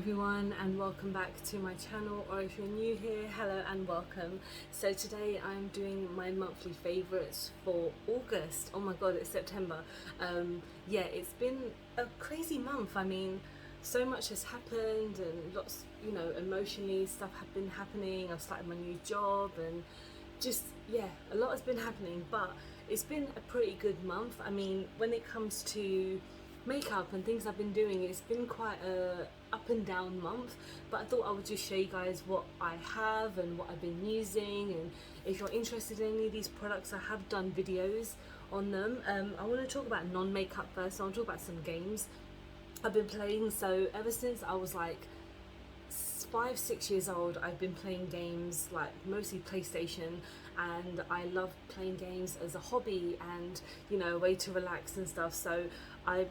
everyone, and welcome back to my channel, or if you're new here, hello and welcome. So today I'm doing my monthly favorites for August. Oh my god, it's September. Yeah, it's been a crazy month. I mean, so much has happened and lots, emotionally stuff have been happening. I've started my new job and just, yeah, a lot has been happening, but it's been a pretty good month. I mean, when it comes to makeup and things I've been doing, it's been quite a up and down month, but I thought I would just show you guys what I have and what I've been using, and if you're interested in any of these products, I have done videos on them. I want to talk about non-makeup first. So I'll talk about some games I've been playing. So ever since I was like 5-6 years old, I've been playing games, like mostly PlayStation, and I love playing games as a hobby and a way to relax and stuff. So I'm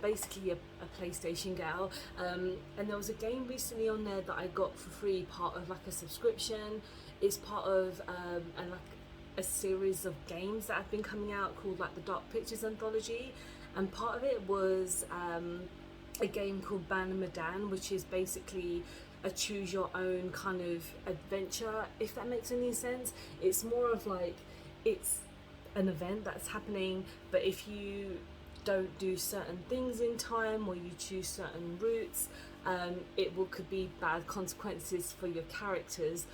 basically a PlayStation girl, and there was a game recently on there that I got for free, part of like a subscription. It's part of a series of games that have been coming out called like the Dark Pictures Anthology, and part of it was a game called Medan, which is basically a choose your own kind of adventure, if that makes any sense. It's more of like, it's an event that's happening, but if you don't do certain things in time or you choose certain routes, could be bad consequences for your characters.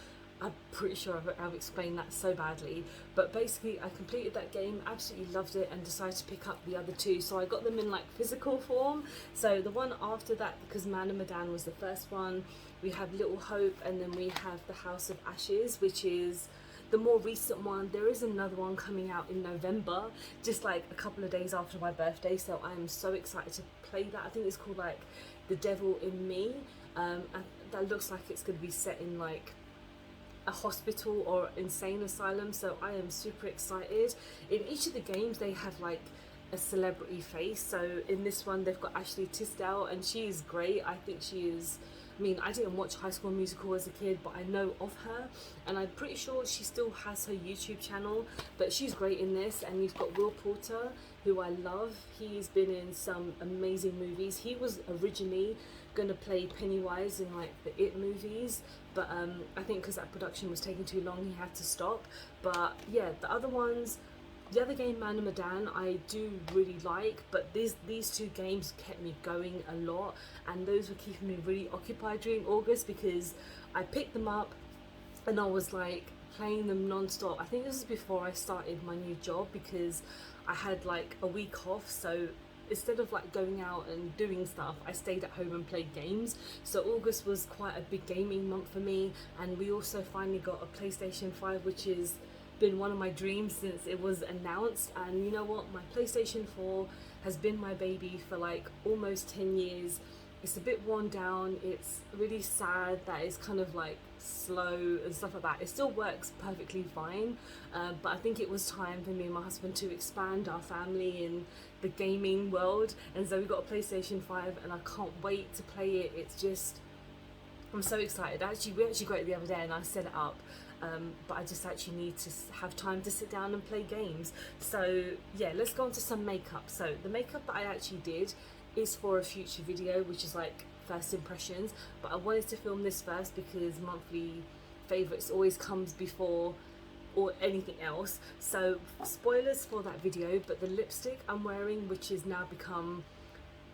I'm pretty sure I've explained that so badly, but basically I completed that game, absolutely loved it, and decided to pick up the other two. So I got them in like physical form. So the one after that, because Medan was the first one, we have Little Hope, and then we have the House of Ashes, which is the more recent one. There is another one coming out in November, just like a couple of days after my birthday, so I am so excited to play that. I think it's called like The Devil in Me, and that looks like it's going to be set in like a hospital or insane asylum, so I am super excited. In each of the games they have like a celebrity face, so in this one they've got Ashley Tisdale, and she is great. I think she is, I mean, I didn't watch High School Musical as a kid, but I know of her, and I'm pretty sure she still has her YouTube channel, but she's great in this. And you've got Will Porter, who I love. He's been in some amazing movies. He was originally gonna play Pennywise in like the It movies, but I think because that production was taking too long, he had to stop. But yeah, the other game, Medan, I do really like, but these two games kept me going a lot, and those were keeping me really occupied during August, because I picked them up and I was like playing them non-stop. I think this was before I started my new job, because I had like a week off, so instead of like going out and doing stuff, I stayed at home and played games. So August was quite a big gaming month for me, and we also finally got a PlayStation 5, which has been one of my dreams since it was announced. And you know what, my PlayStation 4 has been my baby for like almost 10 years. It's a bit worn down. It's really sad that it's kind of like slow and stuff like that. It still works perfectly fine, but I think it was time for me and my husband to expand our family in the gaming world, and so we got a PlayStation 5, and I can't wait to play it. It's just, I'm so excited. We actually got it the other day and I set it up, but I just actually need to have time to sit down and play games. So yeah, let's go on to some makeup. So the makeup that I actually did is for a future video, which is like first impressions, but I wanted to film this first because monthly favorites always comes before or anything else. So spoilers for that video, but the lipstick I'm wearing, which has now become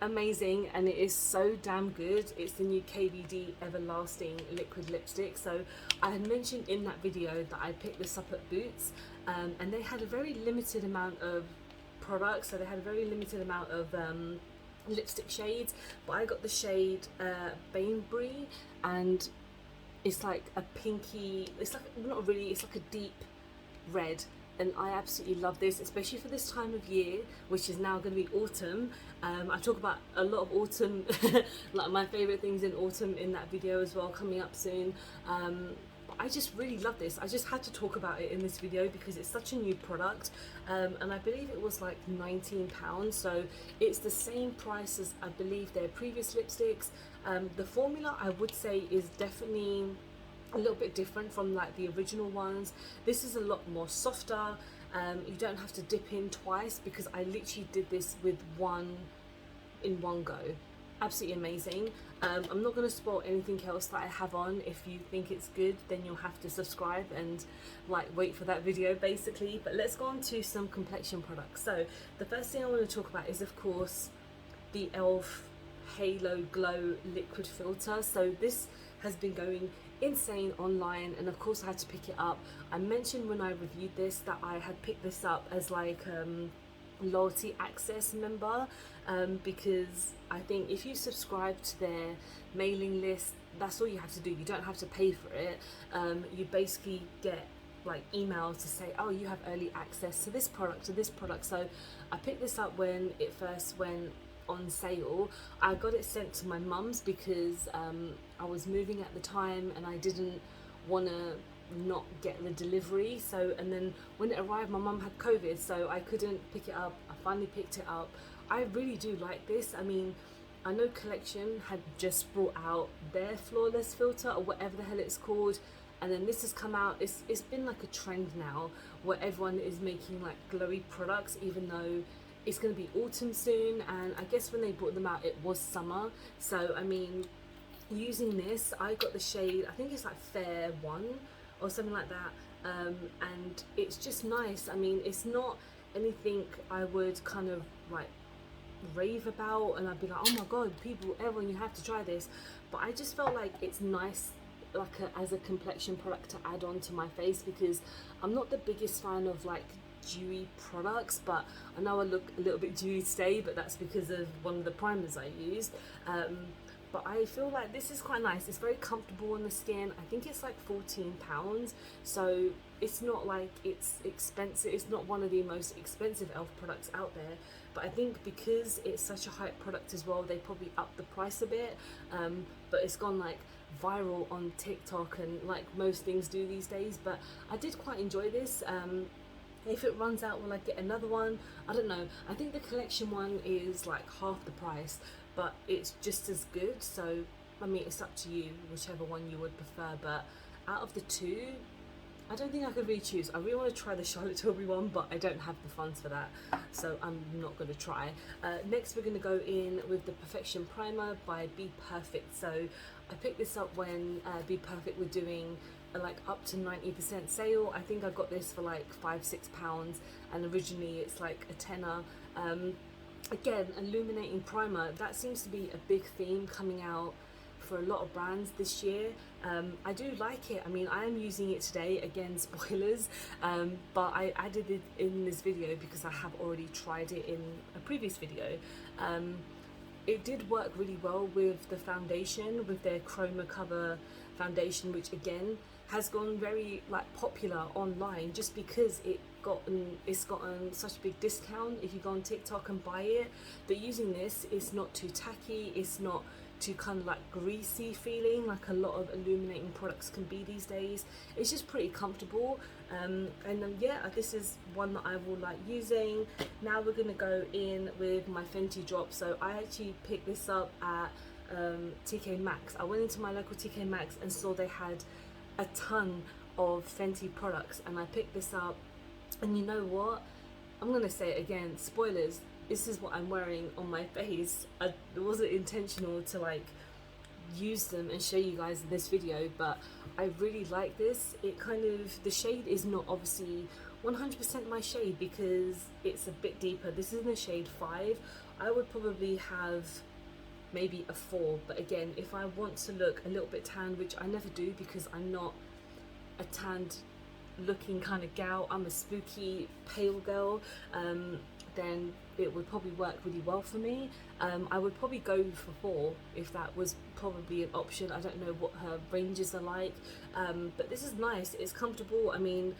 amazing and it is so damn good, it's the new KVD Everlasting liquid lipstick. So I had mentioned in that video that I picked this up at Boots, and they had a very limited amount of products, so they had a very limited amount of lipstick shades, but I got the shade Bainbury, and it's like a pinky, it's like, not really, it's like a deep red, and I absolutely love this, especially for this time of year, which is now going to be autumn. I talk about a lot of autumn, like my favourite things in autumn in that video as well, coming up soon. I just really love this. I just had to talk about it in this video because it's such a new product, and I believe it was like £19, so it's the same price as I believe their previous lipsticks. The formula, I would say, is definitely a little bit different from like the original ones. This is a lot more softer. You don't have to dip in twice, because I literally did this with one in one go. absolutely amazing. I'm not going to spoil anything else that I have on. If you think it's good, then you'll have to subscribe and like wait for that video basically. But let's go on to some complexion products. So the first thing I want to talk about is of course the e.l.f. Halo Glow liquid filter. So this has been going insane online, and of course I had to pick it up. I mentioned when I reviewed this that I had picked this up as like loyalty access member, because I think if you subscribe to their mailing list, that's all you have to do. You don't have to pay for it. You basically get like emails to say, oh, you have early access to this product, to this product. So I picked this up when it first went on sale. I got it sent to my mum's because I was moving at the time and I didn't want to not get the delivery. So, and then when it arrived, my mum had COVID, so I couldn't pick it up. I finally picked it up. I really do like this. I mean, I know Collection had just brought out their flawless filter or whatever the hell it's called, and then this has come out. It's been like a trend now where everyone is making like glowy products, even though it's going to be autumn soon, and I guess when they brought them out it was summer. So I mean, using this, I got the shade, I think it's like Fair 1 or something like that, and it's just nice. I mean, it's not anything I would kind of like rave about and I'd be like, oh my god, people, everyone, you have to try this. But I just felt like it's nice like as a complexion product to add on to my face, because I'm not the biggest fan of like dewy products, but I know I look a little bit dewy today, but that's because of one of the primers I used. But I feel like this is quite nice. It's very comfortable on the skin. I think it's like £14, so it's not like it's expensive. It's not one of the most expensive e.l.f. products out there, but I think because it's such a hype product as well, they probably upped the price a bit. But it's gone like viral on TikTok and like most things do these days. But I did quite enjoy this. If it runs out, will I get another one? I don't know. I think the Collection one is like half the price, but it's just as good. So I mean, it's up to you, whichever one you would prefer. But out of the two, I don't think I could really choose. I really want to try the Charlotte Tilbury one, but I don't have the funds for that, so I'm not going to try. Next we're going to go in with the Perfection Primer by Be Perfect. So I picked this up when Be Perfect were doing like up to 90% sale. I think I got this for like £5-6, and originally it's like a tenner. Again, Illuminating Primer, that seems to be a big theme coming out for a lot of brands this year. I do like it. I mean, I am using it today, again spoilers, but I added it in this video because I have already tried it in a previous video. It did work really well with the foundation, with their Chroma Cover foundation, which again has gone very like popular online just because it's gotten such a big discount if you go on TikTok and buy it. But using this, it's not too tacky, it's not too kind of like greasy feeling like a lot of illuminating products can be these days. It's just pretty comfortable, and yeah, this is one that I will like using. Now we're gonna go in with my Fenty drop. So I actually picked this up at TK Maxx. I went into my local TK Maxx and saw they had a ton of Fenty products, and I picked this up. And you know what, I'm gonna say it again, spoilers, this is what I'm wearing on my face. It wasn't intentional to like use them and show you guys in this video, but I really like this. It kind of, the shade is not obviously 100% my shade because it's a bit deeper. This is in the shade 5. I would probably have maybe a 4, but again, if I want to look a little bit tanned, which I never do because I'm not a tanned looking kind of gal, I'm a spooky pale girl, then it would probably work really well for me. I would probably go for 4 if that was probably an option. I don't know what her ranges are like, but this is nice, it's comfortable. I mean,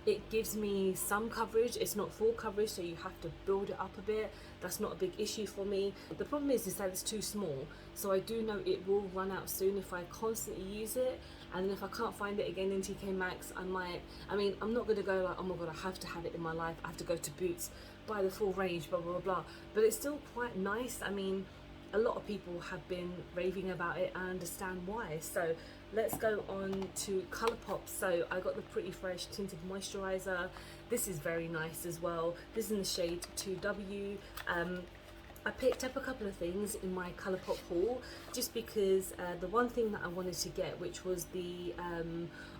it gives me some coverage. It's not full coverage, so you have to build it up a bit. That's not a big issue for me. The problem is that it's too small, so I do know it will run out soon if I constantly use it. And if I can't find it again in TK Maxx, I might, I mean, I'm not going to go like, oh my god, I have to have it in my life, I have to go to Boots, buy the full range, blah blah blah, but it's still quite nice. I mean, a lot of people have been raving about it, I understand why. So let's go on to Colourpop. So I got the Pretty Fresh Tinted Moisturiser. This is very nice as well. This is in the shade 2W. I picked up a couple of things in my Colourpop haul just because the one thing that I wanted to get, which was the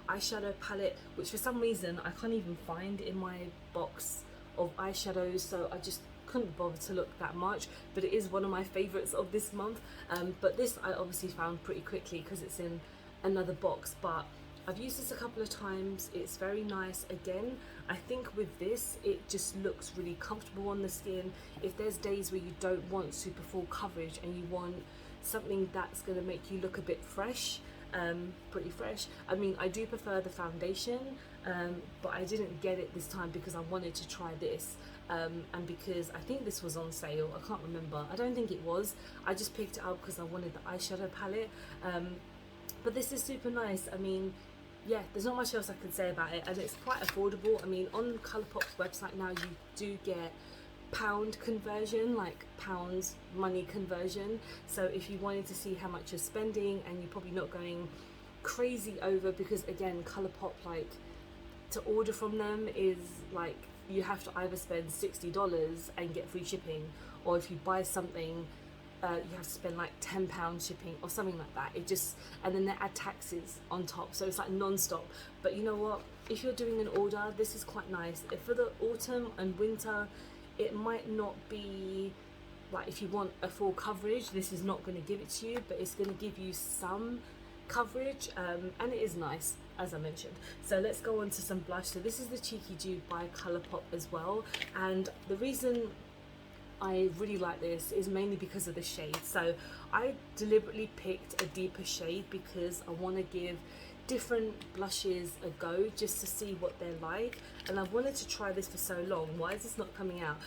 eyeshadow palette, which for some reason I can't even find in my box of eyeshadows, so I just couldn't bother to look that much, but it is one of my favorites of this month. But this I obviously found pretty quickly because it's in another box, but I've used this a couple of times. It's very nice. Again, I think with this it just looks really comfortable on the skin. If there's days where you don't want super full coverage and you want something that's going to make you look a bit fresh, pretty fresh. I mean, I do prefer the foundation, but I didn't get it this time because I wanted to try this, and because I think this was on sale. I can't remember. I don't think it was. I just picked it up because I wanted the eyeshadow palette. But this is super nice. I mean, yeah, there's not much else I could say about it, and it's quite affordable. I mean, on Colourpop's website now you do get pound conversion, like pounds money conversion. So if you wanted to see how much you're spending and you're probably not going crazy over, because again, Colourpop, like, to order from them is like you have to either spend $60 and get free shipping, or if you buy something you have to spend like £10 shipping or something like that. It just, and then they add taxes on top, so it's like non-stop. But you know what, if you're doing an order, this is quite nice. If for the autumn and winter, it might not be like, if you want a full coverage, this is not going to give it to you, but it's going to give you some coverage, and it is nice, as I mentioned. So let's go on to some blush. So this is the Cheeky Dude by Colourpop as well, and the reason I really like this is mainly because of the shade. So I deliberately picked a deeper shade because I want to give different blushes a go just to see what they're like, and I've wanted to try this for so long. Why is this not coming out?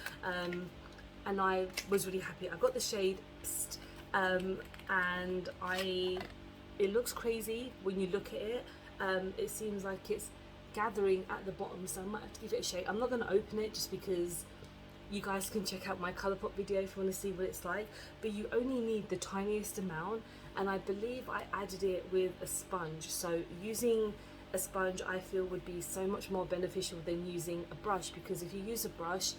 And I was really happy. I got the shade Psst, and it looks crazy when you look at it. It seems like it's gathering at the bottom, so I might have to give it a shake. I'm not going to open it just because you guys can check out my Colourpop video if you want to see what it's like, but you only need the tiniest amount, and I believe I added it with a sponge. So using a sponge, I feel, would be so much more beneficial than using a brush, because if you use a brush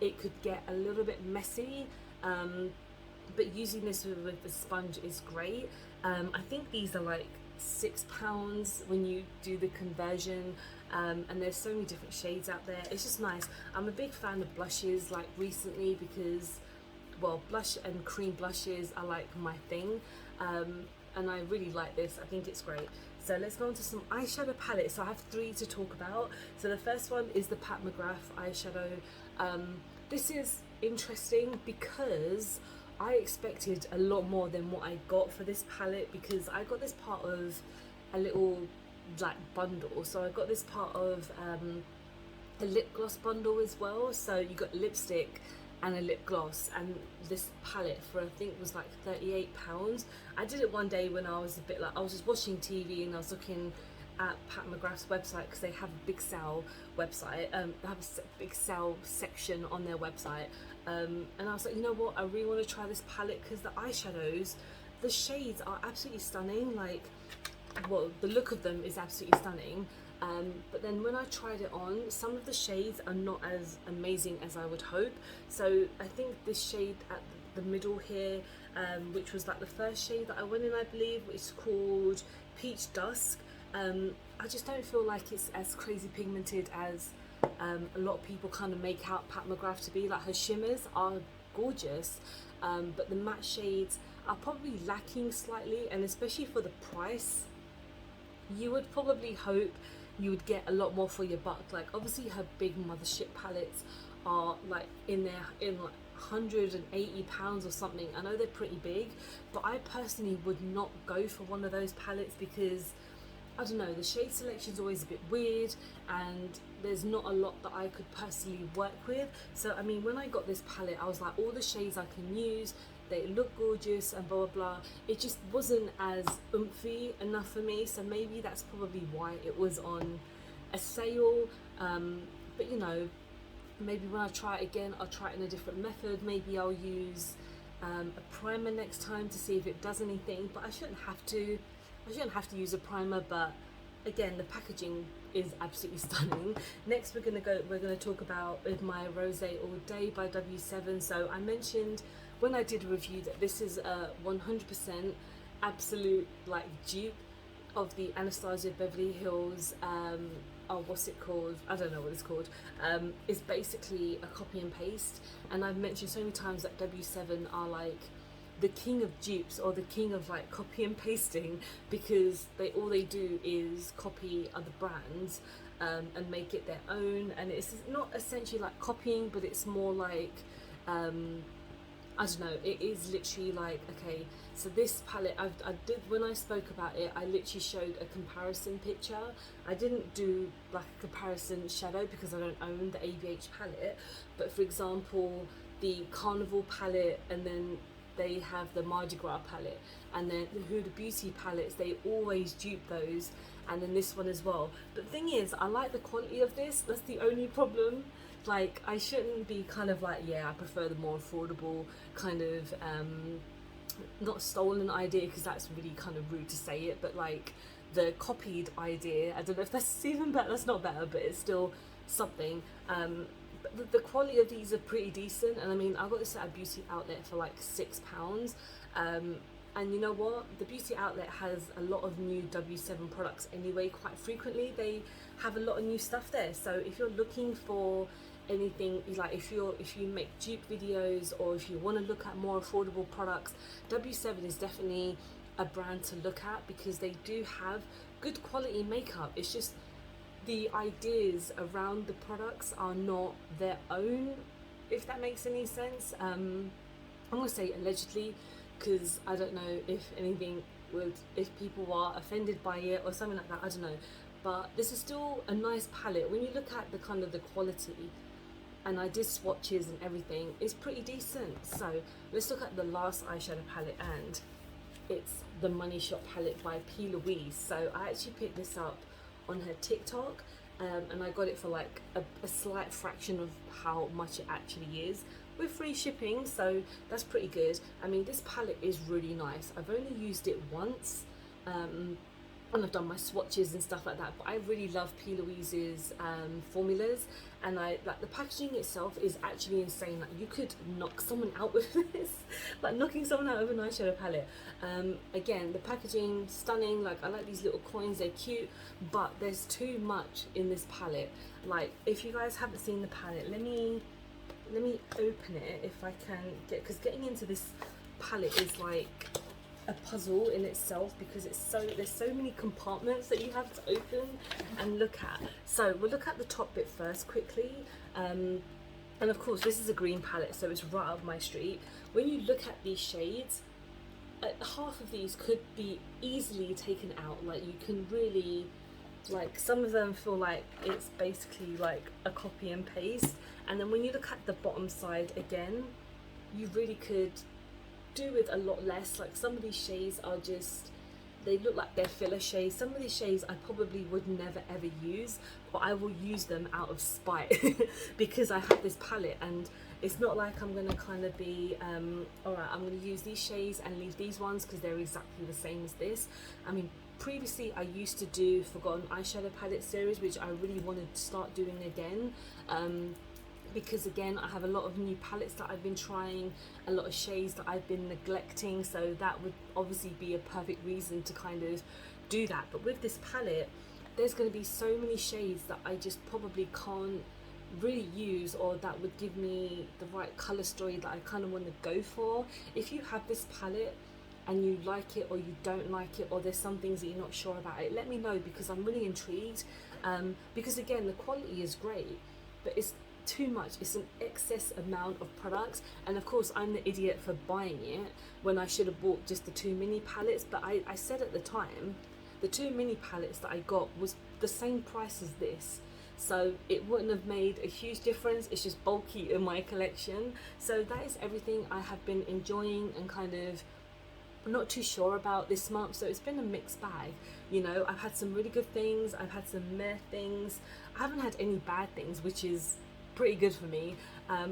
it could get a little bit messy, but using this with the sponge is great. I think these are like £6 when you do the conversion, and there's so many different shades out there. It's just nice. I'm a big fan of blushes, like, recently, because, well, blush and cream blushes are like my thing, and I really like this. I think it's great. So let's go on to some eyeshadow palettes. So I have 3 to talk about. So the first one is the Mcgrath eyeshadow. This is interesting because I expected a lot more than what I got for this palette, because I got this part of a little like bundle. So I got this part of a lip gloss bundle as well. So you got lipstick and a lip gloss, and this palette for, I think, was like £38. I did it one day when I was a bit like, I was just watching TV and I was looking at Mcgrath's website, because they have a big sale website. They have a big sale section on their website, and I was like, you know what, I really want to try this palette because the eyeshadows, the shades are absolutely stunning. Like, well, the look of them is absolutely stunning, but then when I tried it on, some of the shades are not as amazing as I would hope. So I think this shade at the middle here, which was like the first shade that I went in, I believe, which is called Peach Dusk, I just don't feel like it's as crazy pigmented as a lot of people kind of make out Mcgrath to be. Like, her shimmers are gorgeous, but the matte shades are probably lacking slightly, and especially for the price, you would probably hope you would get a lot more for your buck. Like, obviously her big mothership palettes are like in like £180 or something. I know they're pretty big, but I personally would not go for one of those palettes because, I don't know, the shade selection is always a bit weird, and there's not a lot that I could personally work with. So I mean, when I got this palette, I was like, all the shades I can use, they look gorgeous and blah blah blah. It just wasn't as oomphy enough for me, so maybe that's probably why it was on a sale. But you know, maybe when I try it again, I'll try it in a different method. Maybe I'll use a primer next time to see if it does anything, but I shouldn't have to use a primer. But again, the packaging is absolutely stunning. Next we're gonna talk about with my Rosé All Day by W7. So I mentioned when I did a review that this is a 100% absolute like dupe of the Anastasia Beverly Hills oh, what's it called? I don't know what it's called. It's basically a copy and paste, and I've mentioned so many times that W7 are like the king of dupes, or the king of like copy and pasting, because all they do is copy other brands and make it their own, and it's not essentially like copying, but it's more like I don't know, it is literally like, okay, so this palette, I did, when I spoke about it, I literally showed a comparison picture. I didn't do like a comparison shadow because I don't own the ABH palette, but for example, the Carnival palette, and then they have the Mardi Gras palette, and then the Huda Beauty palettes, they always dupe those, and then this one as well. But the thing is, I like the quality of this, that's the only problem. Like, I shouldn't be kind of like, yeah, I prefer the more affordable kind of not stolen idea, because that's really kind of rude to say it, but like the copied idea, I don't know if that's even better, that's not better, but it's still something. But the quality of these are pretty decent, and I mean, I got this at a beauty outlet for like £6, and you know what, the beauty outlet has a lot of new W7 products anyway. Quite frequently they have a lot of new stuff there, so if you're looking for anything, like if you make dupe videos, or if you want to look at more affordable products, W7 is definitely a brand to look at, because they do have good quality makeup. It's just the ideas around the products are not their own, if that makes any sense. I'm gonna say allegedly, because I don't know if anything would, if people are offended by it or something like that, I don't know, but this is still a nice palette. When you look at the kind of the quality, and I did swatches and everything, it's pretty decent. So let's look at the last eyeshadow palette, and it's the Money Shot palette by P. Louise. So I actually picked this up on her TikTok, and I got it for like a slight fraction of how much it actually is, with free shipping, so that's pretty good. I mean, this palette is really nice. I've only used it once, and I've done my swatches and stuff like that, but I really love P. Louise's formulas, and I like the packaging itself is actually insane. Like, you could knock someone out with this, like knocking someone out with an eyeshadow palette. Again, the packaging stunning. Like, I like these little coins, they're cute, but there's too much in this palette. Like, if you guys haven't seen the palette, let me open it if I can get, because getting into this palette is like a puzzle in itself, because there's so many compartments that you have to open and look at. So we'll look at the top bit first quickly, and of course this is a green palette, so it's right up my street. When you look at these shades, half of these could be easily taken out. Like, you can really, like, some of them feel like it's basically like a copy and paste, and then when you look at the bottom side again, you really could do with a lot less. Like, some of these shades are just, they look like they're filler shades. Some of these shades I probably would never ever use, but I will use them out of spite because I have this palette, and it's not like I'm gonna kind of be alright, I'm gonna use these shades and leave these ones because they're exactly the same as this. I mean, previously I used to do Forgotten Eyeshadow Palette series, which I really wanted to start doing again, because again, I have a lot of new palettes that I've been trying, a lot of shades that I've been neglecting, so that would obviously be a perfect reason to kind of do that. But with this palette, there's going to be so many shades that I just probably can't really use, or that would give me the right color story that I kind of want to go for. If you have this palette and you like it or you don't like it, or there's some things that you're not sure about it, let me know, because I'm really intrigued, because again, the quality is great, but it's too much. It's an excess amount of products, and of course I'm the idiot for buying it when I should have bought just the 2 mini palettes. But I said at the time, the 2 mini palettes that I got was the same price as this, so it wouldn't have made a huge difference. It's just bulky in my collection. So that is everything I have been enjoying and kind of not too sure about this month. So it's been a mixed bag, you know. I've had some really good things, I've had some meh things, I haven't had any bad things, which is pretty good for me.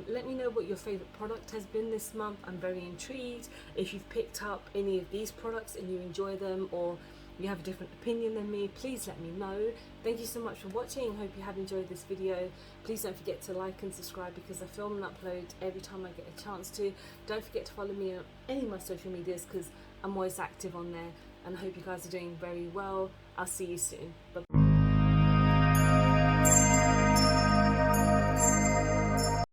Let me know what your favorite product has been this month. I'm very intrigued if you've picked up any of these products and you enjoy them, or you have a different opinion than me, please let me know. Thank you so much for watching. Hope you have enjoyed this video. Please don't forget to like and subscribe because I film and upload every time I get a chance to. Don't forget to follow me on any of my social medias because I'm always active on there, and I hope you guys are doing very well. I'll see you soon. Bye.